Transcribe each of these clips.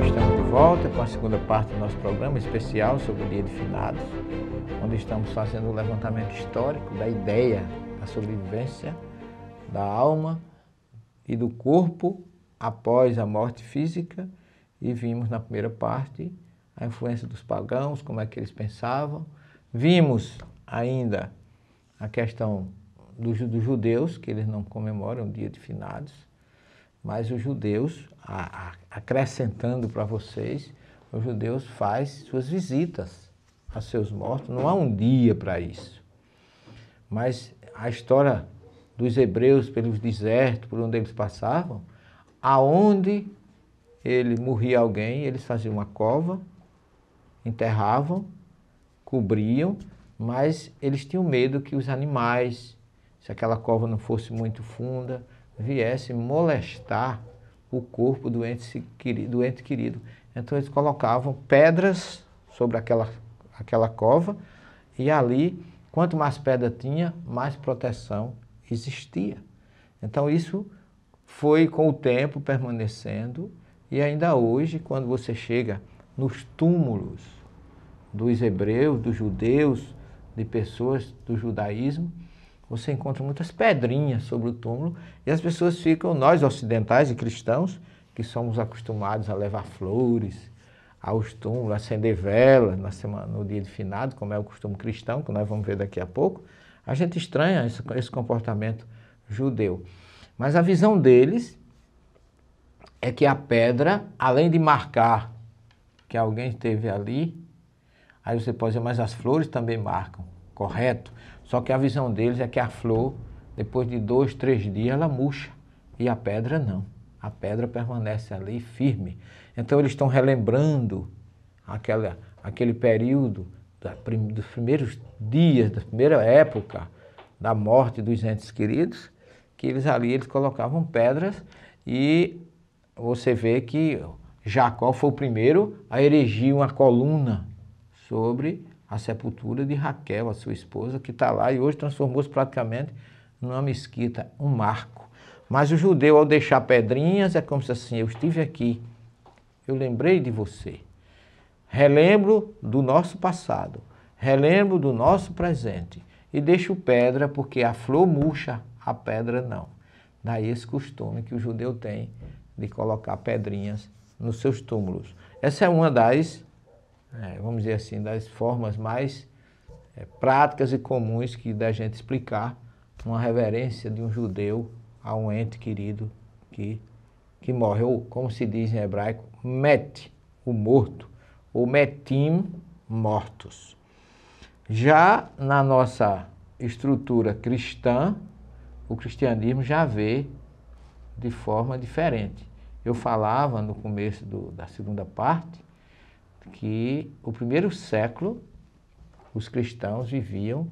Estamos de volta com a segunda parte do nosso programa especial sobre o Dia de Finados, onde estamos fazendo um levantamento histórico da ideia da sobrevivência da alma e do corpo após a morte física, e vimos na primeira parte a influência dos pagãos, como é que eles pensavam. Vimos ainda a questão dos judeus, que eles não comemoram o Dia de Finados, mas os judeus, acrescentando para vocês, os judeus fazem suas visitas a seus mortos, não há um dia para isso. Mas a história dos hebreus pelos desertos, por onde eles passavam, aonde ele morria alguém, eles faziam uma cova, enterravam, cobriam, mas eles tinham medo que os animais, se aquela cova não fosse muito funda, viessem molestar o corpo do ente querido. Então eles colocavam pedras sobre aquela cova, e ali, quanto mais pedra tinha, mais proteção existia. Então isso foi com o tempo permanecendo, e ainda hoje, quando você chega nos túmulos dos hebreus, dos judeus, de pessoas do judaísmo, você encontra muitas pedrinhas sobre o túmulo, e as pessoas ficam, nós ocidentais e cristãos, que somos acostumados a levar flores aos túmulos, acender velas no dia de finados, como é o costume cristão, que nós vamos ver daqui a pouco, a gente estranha esse comportamento judeu. Mas a visão deles é que a pedra, além de marcar que alguém esteve ali, aí você pode dizer, mas as flores também marcam, correto? Só que a visão deles é que a flor, depois de 2, 3 dias, ela murcha, e a pedra não. A pedra permanece ali firme. Então eles estão relembrando aquele período dos primeiros dias, da primeira época da morte dos entes queridos, que eles colocavam pedras, e você vê que Jacó foi o primeiro a erigir uma coluna sobre a sepultura de Raquel, a sua esposa, que está lá e hoje transformou-se praticamente numa mesquita, um marco. Mas o judeu, ao deixar pedrinhas, é como se assim, eu estive aqui, eu lembrei de você, relembro do nosso passado, relembro do nosso presente, e deixo pedra porque a flor murcha, a pedra não. Daí esse costume que o judeu tem de colocar pedrinhas nos seus túmulos. Essa é uma das, vamos dizer assim, das formas mais práticas e comuns da gente explicar uma reverência de um judeu a um ente querido que morre, ou como se diz em hebraico, met, o morto, ou metim, mortos. Já na nossa estrutura cristã, o cristianismo já vê de forma diferente. Eu falava no começo da segunda parte que o primeiro século os cristãos viviam,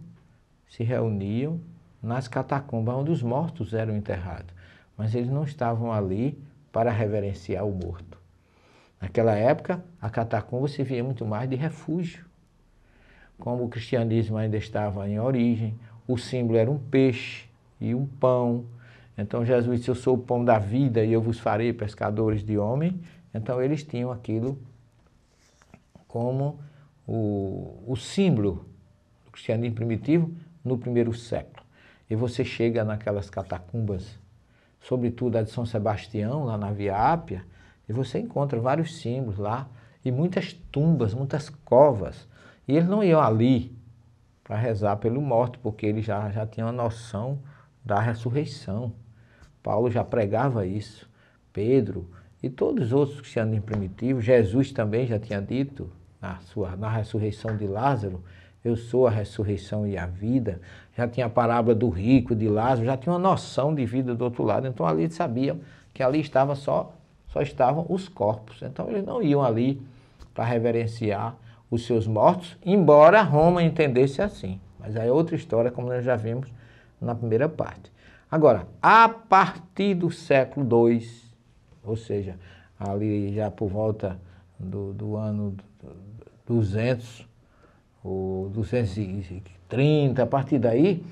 se reuniam nas catacumbas onde os mortos eram enterrados, mas eles não estavam ali para reverenciar o morto. Naquela época, a catacumba se via muito mais de refúgio. Como o cristianismo ainda estava em origem, o símbolo era um peixe e um pão. Então Jesus disse, eu sou o pão da vida e eu vos farei pescadores de homem. Então eles tinham aquilo como o símbolo do cristianismo primitivo no primeiro século. E você chega naquelas catacumbas, sobretudo a de São Sebastião, lá na Via Ápia, e você encontra vários símbolos lá, e muitas tumbas, muitas covas. E eles não iam ali para rezar pelo morto, porque eles já tinham a noção da ressurreição. Paulo já pregava isso, Pedro e todos os outros cristianos primitivos, Jesus também já tinha dito na ressurreição de Lázaro, eu sou a ressurreição e a vida. Já tinha a parábola do rico, de Lázaro, já tinha uma noção de vida do outro lado. Então ali eles sabiam que ali só estavam os corpos. Então eles não iam ali para reverenciar os seus mortos, embora Roma entendesse assim. Mas aí é outra história, como nós já vimos na primeira parte. Agora, a partir do século II, ou seja, ali já por volta do ano 200, ou 230, a partir daí,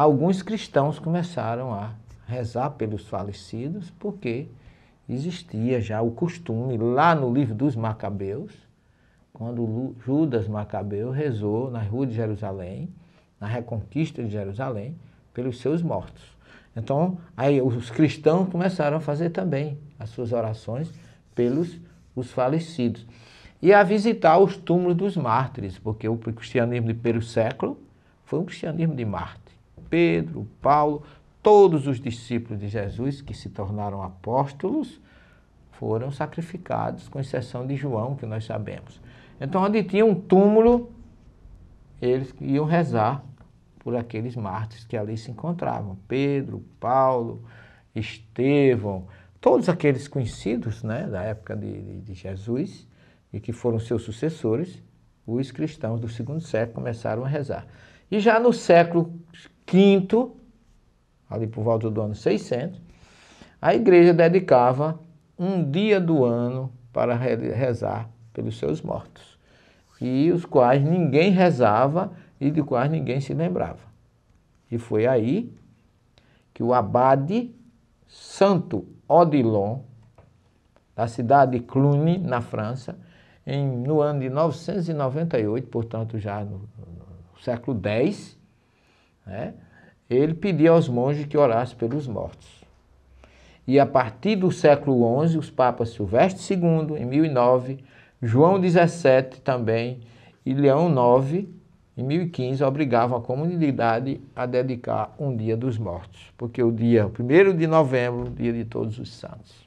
alguns cristãos começaram a rezar pelos falecidos, porque existia já o costume, lá no livro dos Macabeus, quando Judas Macabeu rezou na rua de Jerusalém, na reconquista de Jerusalém, pelos seus mortos. Então, aí os cristãos começaram a fazer também as suas orações pelos os falecidos. E a visitar os túmulos dos mártires, porque o cristianismo de primeiro século foi um cristianismo de mártir. Pedro, Paulo, todos os discípulos de Jesus que se tornaram apóstolos foram sacrificados, com exceção de João, que nós sabemos. Então, onde tinha um túmulo, eles iam rezar por aqueles mártires que ali se encontravam. Pedro, Paulo, Estevão, todos aqueles conhecidos, né, da época de Jesus e que foram seus sucessores, os cristãos do segundo século começaram a rezar. E já no século V, ali por volta do ano 600, a igreja dedicava um dia do ano para rezar pelos seus mortos, e os quais ninguém rezava e de quais ninguém se lembrava. E foi aí que o abade Santo Odilon, da cidade de Cluny, na França, no ano de 998, portanto já no século X, né, ele pediu aos monges que orassem pelos mortos. E a partir do século XI, os papas Silvestre II, em 1009, João XVII também, e Leão IX, em 1015, obrigavam a comunidade a dedicar um dia dos mortos, porque o 1º de novembro, dia de todos os santos.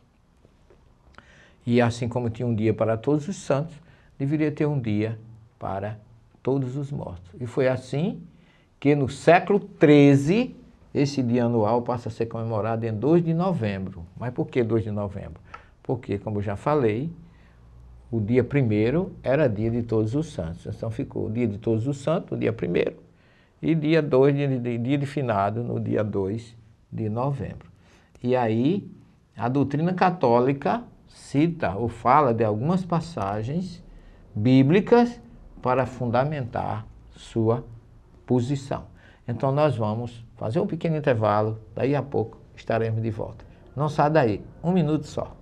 E assim como tinha um dia para todos os santos, deveria ter um dia para todos os mortos. E foi assim que no século XIII, esse dia anual passa a ser comemorado em 2 de novembro. Mas por que 2 de novembro? Porque, como eu já falei, o dia 1º era dia de todos os santos. Então ficou o dia de todos os santos, no dia 1º, e dia 2, dia de finado, no dia 2 de novembro. E aí, a doutrina católica cita ou fala de algumas passagens bíblicas para fundamentar sua posição. Então nós vamos fazer um pequeno intervalo, daí a pouco estaremos de volta. Não sai daí, 1 minuto só.